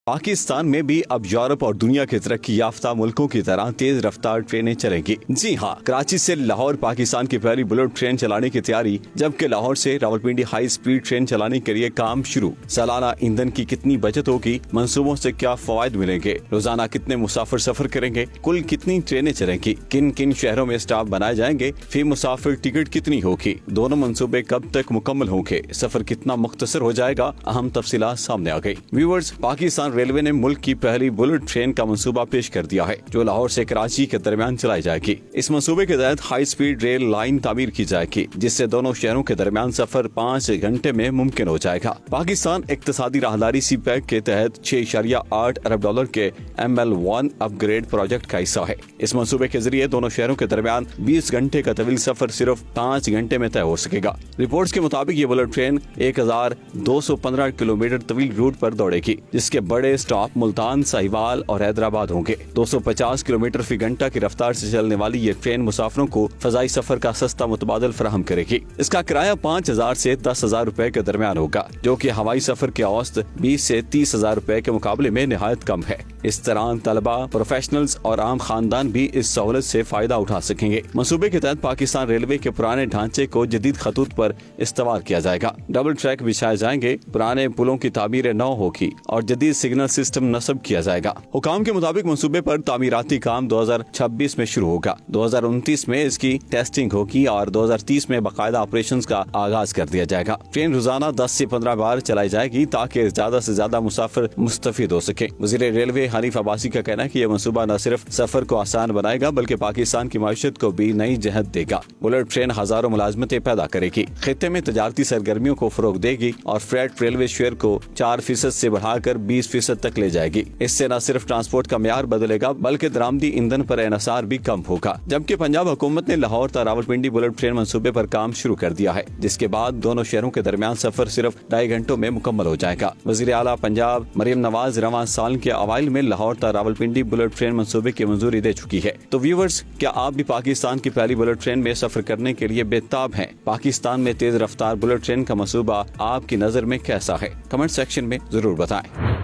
پاکستان میں بھی اب یورپ اور دنیا کے ترقی یافتہ ملکوں کی طرح تیز رفتار ٹرینیں چلیں گی۔ جی ہاں، کراچی سے لاہور پاکستان کی پہلی بلٹ ٹرین چلانے کی تیاری، جبکہ لاہور سے راولپنڈی ہائی سپیڈ ٹرین چلانے کے لیے کام شروع۔ سالانہ ایندھن کی کتنی بچت ہوگی، منصوبوں سے کیا فوائد ملیں گے، روزانہ کتنے مسافر سفر کریں گے، کل کتنی ٹرینیں چلیں گی، کن کن شہروں میں اسٹاپ بنائے جائیں گے، فی مسافر ٹکٹ کتنی ہوگی، دونوں منصوبے کب تک مکمل ہوں گے، سفر کتنا مختصر ہو جائے گا، اہم تفصیلات سامنے آ گئی۔ ویورز، پاکستان ریلوے نے ملک کی پہلی بلٹ ٹرین کا منصوبہ پیش کر دیا ہے، جو لاہور سے کراچی کے درمیان چلائی جائے گی۔ اس منصوبے کے تحت ہائی سپیڈ ریل لائن تعمیر کی جائے گی، جس سے دونوں شہروں کے درمیان سفر 5 گھنٹے میں ممکن ہو جائے گا۔ پاکستان اقتصادی راہداری سی پیک کے تحت $6.8 ارب کے ML1 اپ گریڈ پروجیکٹ کا حصہ ہے۔ اس منصوبے کے ذریعے دونوں شہروں کے درمیان 20 گھنٹے کا طویل سفر صرف 5 گھنٹے میں طے ہو سکے گا۔ رپورٹس کے مطابق یہ بلٹ ٹرین 1215 کلومیٹر طویل روٹ پر دوڑے گی، جس کے بڑے اسٹاپ ملتان، ساہیوال اور حیدرآباد ہوں گے۔ 250 کلومیٹر فی گھنٹہ کی رفتار سے چلنے والی یہ ٹرین مسافروں کو فضائی سفر کا سستا متبادل فراہم کرے گی۔ اس کا کرایہ 5,000 سے 10,000 روپے کے درمیان ہوگا، جو کہ ہوائی سفر کے اوسط 20 سے 30,000 روپے کے مقابلے میں نہایت کم ہے۔ اس طرح طلبہ، پروفیشنلز اور عام خاندان بھی اس سہولت سے فائدہ اٹھا سکیں گے۔ منصوبے کے تحت پاکستان ریلوے کے پرانے ڈھانچے کو جدید خطوط پر استوار کیا جائے گا، ڈبل ٹریک بچھائے جائیں گے، پرانے پلوں کی تعمیر نو ہوگی اور جدید سگنل سسٹم نصب کیا جائے گا۔ حکام کے مطابق منصوبے پر تعمیراتی کام 2026 میں شروع ہوگا، 2029 میں اس کی ٹیسٹنگ ہوگی اور 2030 میں باقاعدہ آپریشنز کا آغاز کر دیا جائے گا۔ ٹرین روزانہ 10 سے 15 بار چلائی جائے گی تاکہ زیادہ سے زیادہ مسافر مستفید ہو سکیں۔ وزیر ریلوے حنیف عباسی کا کہنا ہے کہ یہ منصوبہ نہ صرف سفر کو آسان بنائے گا بلکہ پاکستان کی معیشت کو بھی نئی جہت دے گا۔ بلٹ ٹرین ہزاروں ملازمتیں پیدا کرے گی، خطے میں تجارتی سرگرمیوں کو فروغ دے گی اور فریٹ ریلوے شیئر کو 4% سے بڑھا کر 20% تک لے جائے گی۔ اس سے نہ صرف ٹرانسپورٹ کا معیار بدلے گا بلکہ درآمدی ایندھن پر انحصار بھی کم ہوگا۔ جبکہ پنجاب حکومت نے لاہور تا راولپنڈی بلٹ ٹرین منصوبے پر کام شروع کر دیا ہے، جس کے بعد دونوں شہروں کے درمیان سفر صرف 2.5 گھنٹوں میں مکمل ہو جائے گا۔ وزیر اعلیٰ پنجاب مریم نواز رواں سال کے اوائل میں لاہور تا راولپنڈی بلٹ ٹرین منصوبے کی منظوری دے چکی ہے۔ تو ویورز، کیا آپ بھی پاکستان کی پہلی بلٹ ٹرین میں سفر کرنے کے لیے بےتاب ہیں؟ پاکستان میں تیز رفتار بلٹ ٹرین کا منصوبہ آپ کی نظر میں کیسا ہے؟ کمنٹ سیکشن میں ضرور بتائیں۔